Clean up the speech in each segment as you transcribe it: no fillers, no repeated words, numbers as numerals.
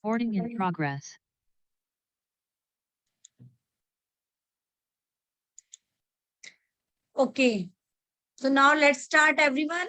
Recording in progress. Okay. So now let's start, everyone.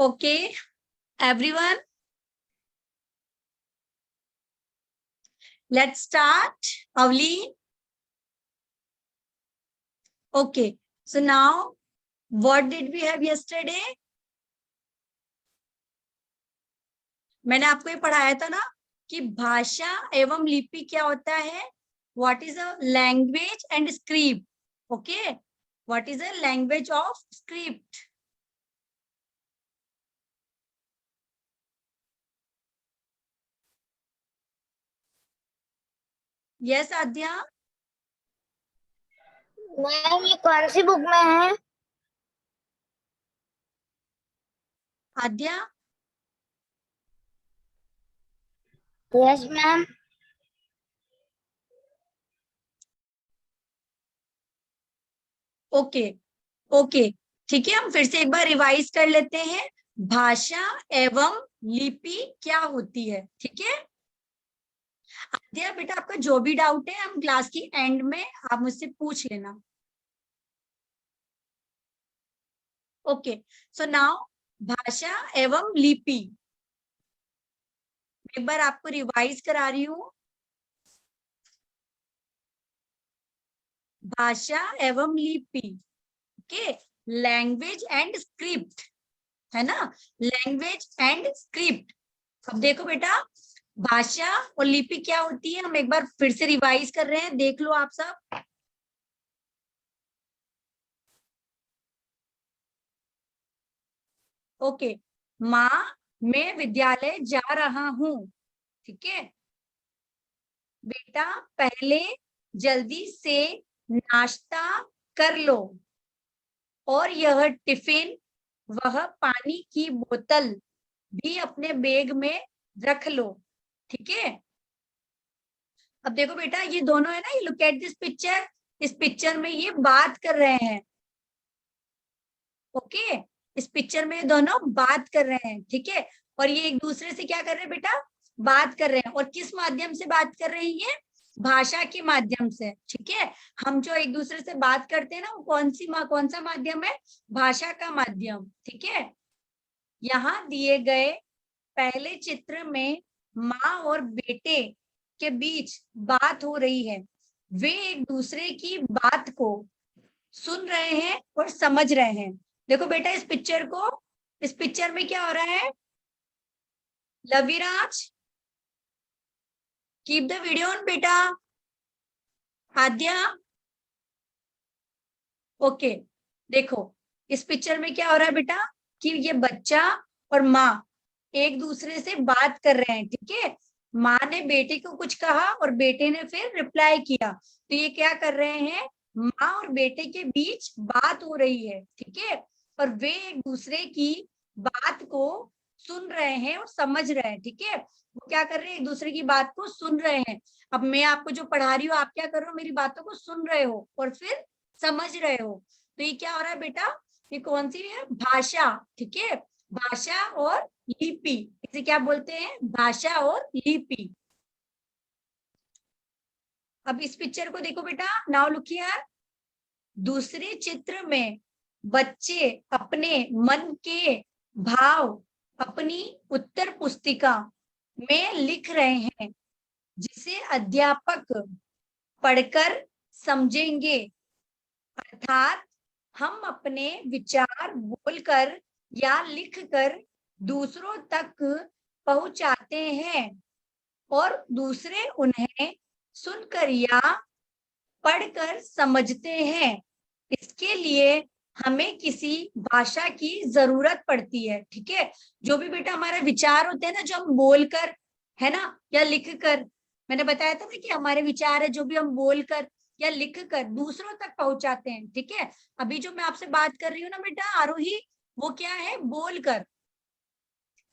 Okay, everyone. Let's start. Avleen. Okay. So now, what did we have yesterday? मैंने आपको ये पढ़ाया था ना कि भाषा एवं लिपि क्या होता है. What is a language and script? Okay. What is a language of script? Yes, Adya. Ma'am ये कौन सी बुक में है? Adya. Yes ma'am. Okay. Okay. ठीक है, हम फिर से एक बार रिवाइज कर लेते हैं। भाषा एवं लिपि क्या होती है, ठीक है। आद्या बेटा, आपका जो भी डाउट है हम क्लास की एंड में आप मुझसे पूछ लेना। ओके, सो नाउ भाषा एवं लिपि, एक बार आपको रिवाइज करा रही हूँ। भाषा एवं लिपि, ओके, लैंग्वेज एंड स्क्रिप्ट, है ना, लैंग्वेज एंड स्क्रिप्ट। अब देखो बेटा, भाषा और लिपि क्या होती है, हम एक बार फिर से रिवाइज कर रहे हैं, देख लो आप सब। ओके, माँ मैं विद्यालय जा रहा हूँ, ठीक है। बेटा पहले जल्दी से नाश्ता कर लो, और यह टिफिन वह पानी की बोतल भी अपने बैग में रख लो, ठीक है। अब देखो बेटा, ये दोनों है ना, ये लुक एट दिस पिक्चर, इस पिक्चर में ये बात कर रहे हैं, ओके, इस पिक्चर में दोनों बात कर रहे हैं, ठीक है। और ये एक दूसरे से क्या कर रहे हैं बेटा, बात कर रहे हैं, और किस माध्यम से बात कर रहे हैं, ये भाषा के माध्यम से, ठीक है। हम जो एक दूसरे से बात करते हैं ना, वो कौन सा माध्यम है, भाषा का माध्यम, ठीक है। यहाँ दिए गए पहले चित्र में माँ और बेटे के बीच बात हो रही है, वे एक दूसरे की बात को सुन रहे हैं और समझ रहे हैं। देखो बेटा, इस पिक्चर को, इस पिक्चर में क्या हो रहा है, लविराज कीप द वीडियो ऑन बेटा, आद्या, ओके। देखो इस पिक्चर में क्या हो रहा है बेटा, कि ये बच्चा और माँ एक दूसरे से बात कर रहे हैं, ठीक है। माँ ने बेटे को कुछ कहा और बेटे ने फिर रिप्लाई किया, तो ये क्या कर रहे हैं, माँ और बेटे के बीच बात हो रही है, ठीक है। और वे एक दूसरे की बात को सुन रहे हैं और समझ रहे हैं, ठीक है। वो क्या कर रहे हैं, एक दूसरे की बात को सुन रहे हैं। अब मैं आपको जो पढ़ा रही हूँ, आप क्या कर रहे हो, मेरी बातों को सुन रहे हो और फिर समझ रहे हो। तो ये क्या हो रहा है बेटा, ये कौन सी है, भाषा, ठीक है। भाषा और लिपि, इसे क्या बोलते हैं, भाषा और लिपि। अब इस पिक्चर को देखो बेटा, नाउ लुक हियर। दूसरे चित्र में बच्चे अपने मन के भाव अपनी उत्तर पुस्तिका में लिख रहे हैं, जिसे अध्यापक पढ़कर समझेंगे, अर्थात हम अपने विचार बोलकर या लिखकर दूसरों तक पहुंचाते हैं, और दूसरे उन्हें सुनकर या पढ़कर समझते हैं। इसके लिए हमें किसी भाषा की जरूरत पड़ती है, ठीक है। जो भी बेटा हमारे विचार होते हैं ना, जो हम बोलकर, है ना, या लिखकर, मैंने बताया था ना कि हमारे विचार है जो भी हम बोलकर या लिखकर दूसरों तक पहुंचाते हैं, ठीक है। अभी जो मैं आपसे बात कर रही हूँ ना बेटा आरोही, वो क्या है, बोलकर,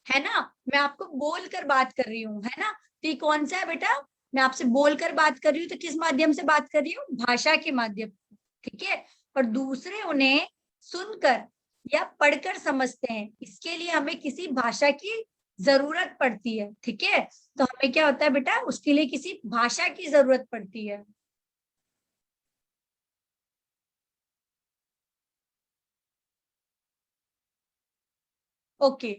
है ना, मैं आपको बोलकर बात कर रही हूँ, है ना। तो ये कौन सा है बेटा, मैं आपसे बोलकर बात कर रही हूँ, तो किस माध्यम से बात कर रही हूँ, भाषा के माध्यम, ठीक है। और दूसरे उन्हें सुनकर या पढ़कर समझते हैं, इसके लिए हमें किसी भाषा की जरूरत पड़ती है, ठीक है। तो हमें क्या होता है बेटा, उसके लिए किसी भाषा की जरूरत पड़ती है। Okay,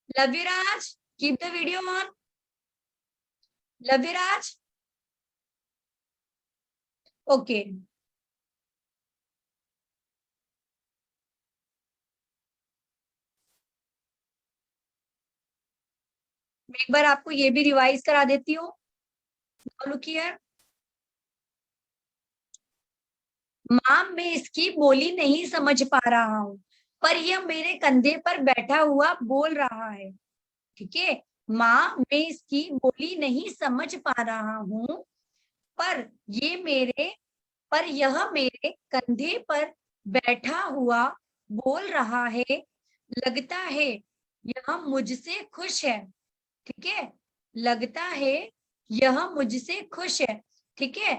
Lavyaraj keep the video on, Lavyaraj, okay. मैं एक बार आपको ये भी रिवाइज करा देती हूँ, लुक हियर। माँ मैं इसकी बोली नहीं समझ पा रहा हूँ, पर यह मेरे कंधे पर बैठा हुआ बोल रहा है, ठीक है। माँ मैं इसकी बोली नहीं समझ पा रहा हूँ, पर ये मेरे पर यह मेरे कंधे पर बैठा हुआ बोल रहा है, लगता है यह मुझसे खुश है, ठीक है। लगता है यह मुझसे खुश है, ठीक है।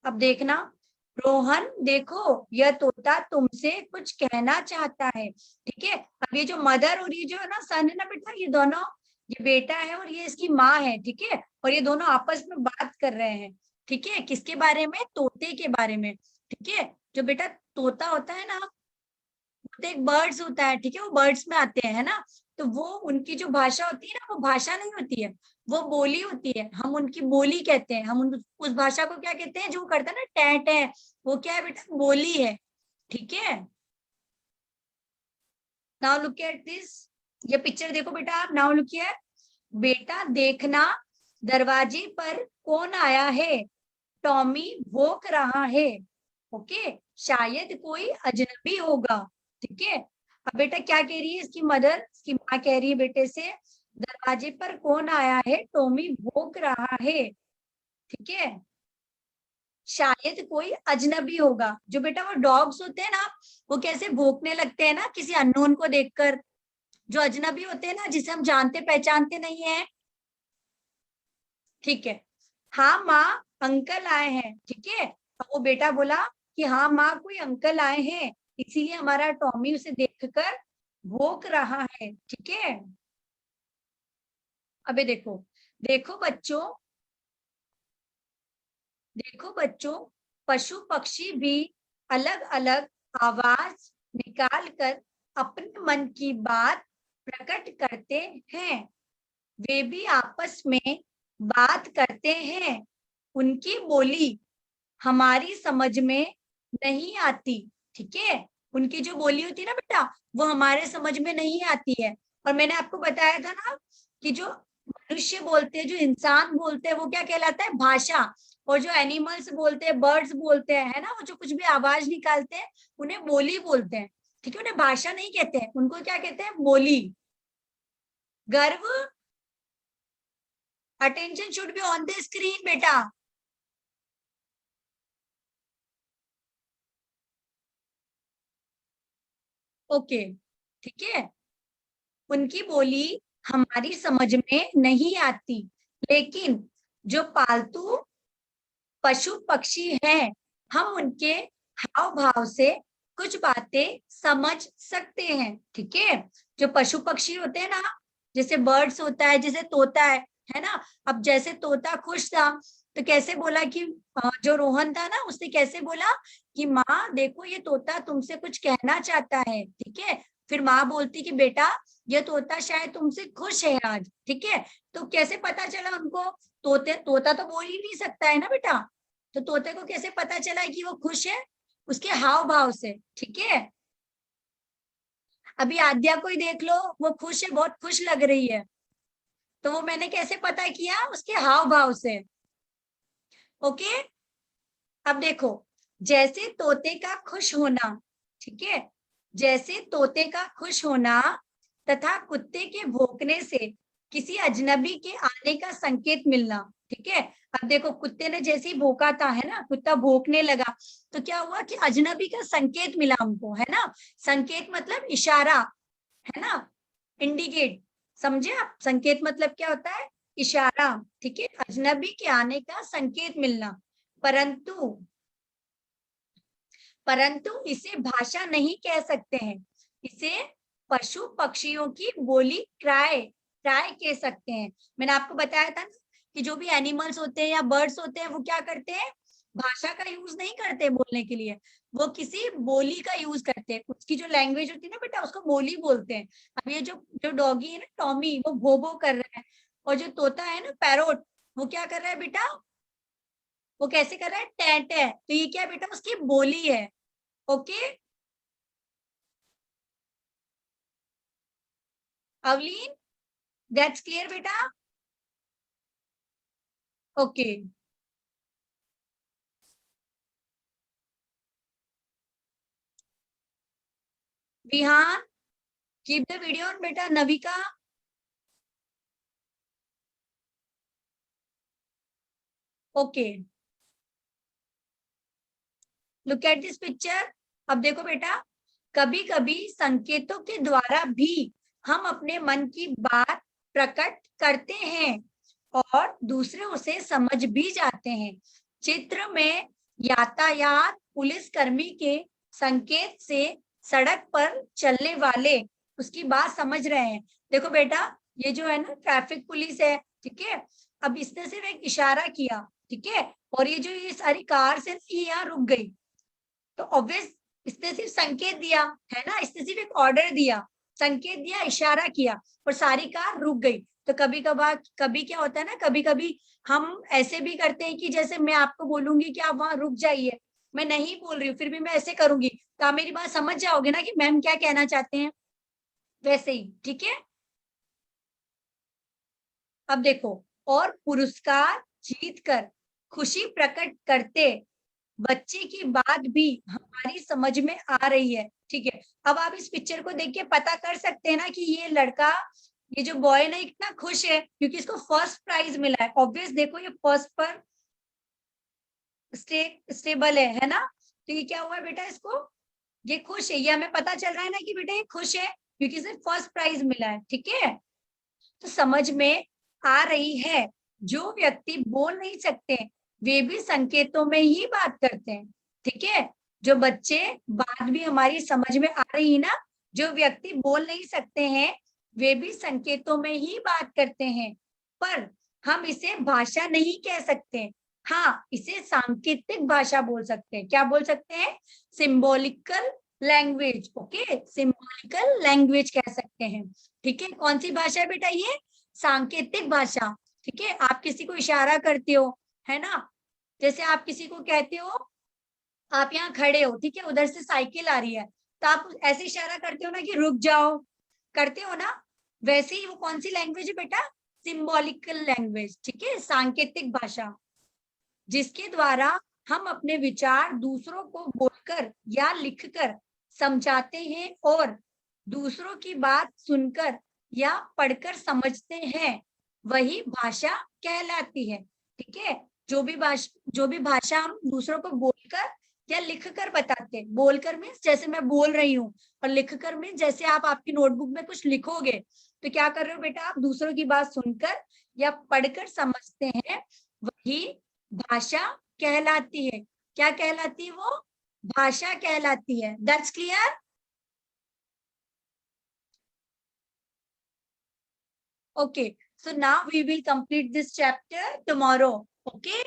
अब देखना, रोहन देखो, यह तोता तुमसे कुछ कहना चाहता है। ठीक है, अब ये जो मदर और ये जो है ना सन है ना बेटा, ये दोनों, ये बेटा है और ये इसकी माँ है। ठीक है, और ये दोनों आपस में बात कर रहे हैं। ठीक है, किसके बारे में? तोते के बारे में। ठीक है, जो बेटा तोता होता है ना, तो एक बर्ड्स होता है। ठीक है, वो बर्ड्स में आते हैं, है ना। तो वो उनकी जो भाषा होती है ना, वो भाषा नहीं होती है, वो बोली होती है। हम उनकी बोली कहते हैं। हम उस भाषा को क्या कहते हैं? जो करता है ना टैट है, वो क्या है बेटा? बोली है। ठीक है, नाउ लुक एट दिस, ये पिक्चर देखो बेटा आप। नाउ लुक एट, बेटा देखना, दरवाजे पर कौन आया है? टॉमी भौंक रहा है। ओके, शायद कोई अजनबी होगा। ठीक है, अब बेटा क्या कह रही है इसकी मदर, इसकी माँ कह रही है बेटे से, दरवाजे पर कौन आया है? टॉमी भौंक रहा है। ठीक है, शायद कोई अजनबी होगा। जो बेटा वो डॉग्स होते हैं ना, वो कैसे भौंकने लगते हैं ना किसी अननोन को देखकर। जो अजनबी होते हैं ना, जिसे हम जानते पहचानते नहीं है। ठीक है, हाँ माँ, अंकल आए हैं। ठीक है, अब वो बेटा बोला कि हाँ माँ, कोई अंकल आए हैं, इसीलिए हमारा टॉमी उसे देखकर भौंक रहा है। ठीक है, अबे देखो, देखो बच्चों, देखो बच्चों, पशु पक्षी भी अलग अलग आवाज निकाल कर अपने मन की बात प्रकट करते हैं। वे भी आपस में बात करते हैं। उनकी बोली हमारी समझ में नहीं आती। ठीक है, उनकी जो बोली होती है ना बेटा, वो हमारे समझ में नहीं आती है। और मैंने आपको बताया था ना कि जो मनुष्य बोलते हैं, जो इंसान बोलते हैं, वो क्या कहलाता है? भाषा। और जो एनिमल्स बोलते हैं, बर्ड्स बोलते हैं, है ना, वो जो कुछ भी आवाज निकालते हैं, उन्हें बोली बोलते हैं। ठीक है, उन्हें भाषा नहीं कहते हैं, उनको क्या कहते हैं? बोली। गर्व, attention should be on the screen बेटा। ओके, ठीक है, उनकी बोली हमारी समझ में नहीं आती, लेकिन जो पालतू पशु पक्षी हैं, हम उनके हाव भाव से कुछ बातें समझ सकते हैं। ठीक है, जो पशु पक्षी होते हैं ना, जैसे बर्ड्स होता है, जैसे तोता है ना। अब जैसे तोता खुश था, तो कैसे बोला कि जो रोहन था ना, उसने कैसे बोला कि माँ देखो, ये तोता तुमसे कुछ कहना चाहता है। ठीक है, फिर माँ बोलती कि बेटा, ये तोता शायद तुमसे खुश है आज। ठीक है, तो कैसे पता चला उनको? तोता तो बोल ही नहीं सकता है ना बेटा, तो तोते को कैसे पता चला कि वो खुश है? उसके हाव भाव से। ठीक है, अभी आद्या को ही देख लो, वो खुश है, बहुत खुश लग रही है, तो वो मैंने कैसे पता किया? उसके हाव भाव से। ओके, अब देखो, जैसे तोते का खुश होना, ठीक है, जैसे तोते का खुश होना तथा कुत्ते के भौंकने से किसी अजनबी के आने का संकेत मिलना। ठीक है, अब देखो, कुत्ते ने जैसे ही भौंका था, है ना, कुत्ता भौंकने लगा, तो क्या हुआ कि अजनबी का संकेत मिला हमको, है ना। संकेत मतलब इशारा, है ना, इंडिकेट। समझे आप? संकेत मतलब क्या होता है? इशारा। ठीक है, अजनबी के आने का संकेत मिलना। परंतु परंतु इसे भाषा नहीं कह सकते हैं, इसे पशु पक्षियों की बोली क्राय क्राय कह सकते हैं। मैंने आपको बताया था ना कि जो भी एनिमल्स होते हैं या बर्ड्स होते हैं, वो क्या करते हैं? भाषा का यूज नहीं करते बोलने के लिए, वो किसी बोली का यूज करते हैं। उसकी जो लैंग्वेज होती है ना बेटा, उसको बोली बोलते हैं। अब ये जो जो डॉगी है ना, टॉमी, वो भो भो कर रहा है, और जो तोता है ना, पैरोट, वो क्या कर रहा है बेटा? वो कैसे कर रहा है? टैट है। तो ये क्या बेटा? उसकी बोली है। ओके, अवलीन, दैट्स क्लियर बेटा? Okay, Vihaan, keep the video on बेटा। Navika, okay, look at this picture. अब देखो बेटा, कभी कभी संकेतों के द्वारा भी हम अपने मन की बात प्रकट करते हैं और दूसरे उसे समझ भी जाते हैं। चित्र में यातायात, पुलिस कर्मी के संकेत से सड़क पर चलने वाले उसकी बात समझ रहे हैं। देखो बेटा, ये जो है ना ट्रैफिक पुलिस है, ठीक है। अब इसने सिर्फ एक इशारा किया, ठीक है, और ये जो ये सारी कार से यहाँ रुक गई, तो ऑब्वियस इसने सिर्फ संकेत दिया है ना, इसने सिर्फ एक ऑर्डर दिया, संकेत दिया, इशारा किया और सारी कार रुक गई। तो कभी कभार कभी क्या होता है ना, कभी कभी हम ऐसे भी करते हैं कि जैसे मैं आपको बोलूंगी कि आप वहां रुक जाइए, मैं नहीं बोल रही हूँ, फिर भी मैं ऐसे करूंगी, तो आप मेरी बात समझ जाओगे ना कि मैम क्या कहना चाहते हैं, वैसे ही, ठीक है। अब देखो, और पुरस्कार जीतकर खुशी प्रकट करते बच्चे की बात भी हमारी समझ में आ रही है, ठीक है। अब आप इस पिक्चर को देख के पता कर सकते हैं ना कि ये लड़का, ये जो बॉय ना, इतना खुश है क्योंकि इसको फर्स्ट प्राइज मिला है। ऑब्वियस देखो, ये फर्स्ट पर स्टेबल है ना, तो ये क्या हुआ बेटा, इसको ये खुश है, ये हमें पता चल रहा है ना कि बेटा ये खुश है क्योंकि इसे फर्स्ट प्राइज मिला है, ठीक है। तो समझ में आ रही है, जो व्यक्ति बोल नहीं सकते वे भी संकेतों में ही बात करते हैं, ठीक है। जो बच्चे, बात भी हमारी समझ में आ रही है ना, जो व्यक्ति बोल नहीं सकते हैं वे भी संकेतों में ही बात करते हैं, पर हम इसे भाषा नहीं कह सकते। हाँ, इसे सांकेतिक भाषा बोल सकते हैं। क्या बोल सकते हैं? Symbolical language, okay, symbolical language कह सकते हैं, ठीक है। कौन सी भाषा है बेटा? ये सांकेतिक भाषा, ठीक है। आप किसी को इशारा करते हो, है ना, जैसे आप किसी को कहते हो, आप यहाँ खड़े हो, ठीक है, उधर से साइकिल आ रही है, तो आप ऐसे इशारा करते हो ना कि रुक जाओ, करते हो ना, वैसे ही वो कौन सी लैंग्वेज है बेटा? सिंबॉलिकल लैंग्वेज, ठीक है, सांकेतिक भाषा, जिसके द्वारा हम अपने विचार दूसरों को बोलकर या लिखकर समझाते हैं और दूसरों की बात सुनकर या पढ़कर समझते हैं, वही भाषा कहलाती है, ठीक है। जो भी भाषा हम दूसरों को बोलकर या लिखकर बताते हैं, बोलकर मीन्स जैसे मैं बोल रही हूँ, और लिखकर मीन्स जैसे आप आपकी नोटबुक में कुछ लिखोगे, तो क्या कर रहे हो बेटा? आप दूसरों की बात सुनकर या पढ़कर समझते हैं, वही भाषा कहलाती है। क्या कहलाती है वो? भाषा कहलाती है। That's clear? Okay, so now we will complete this chapter tomorrow. Okay.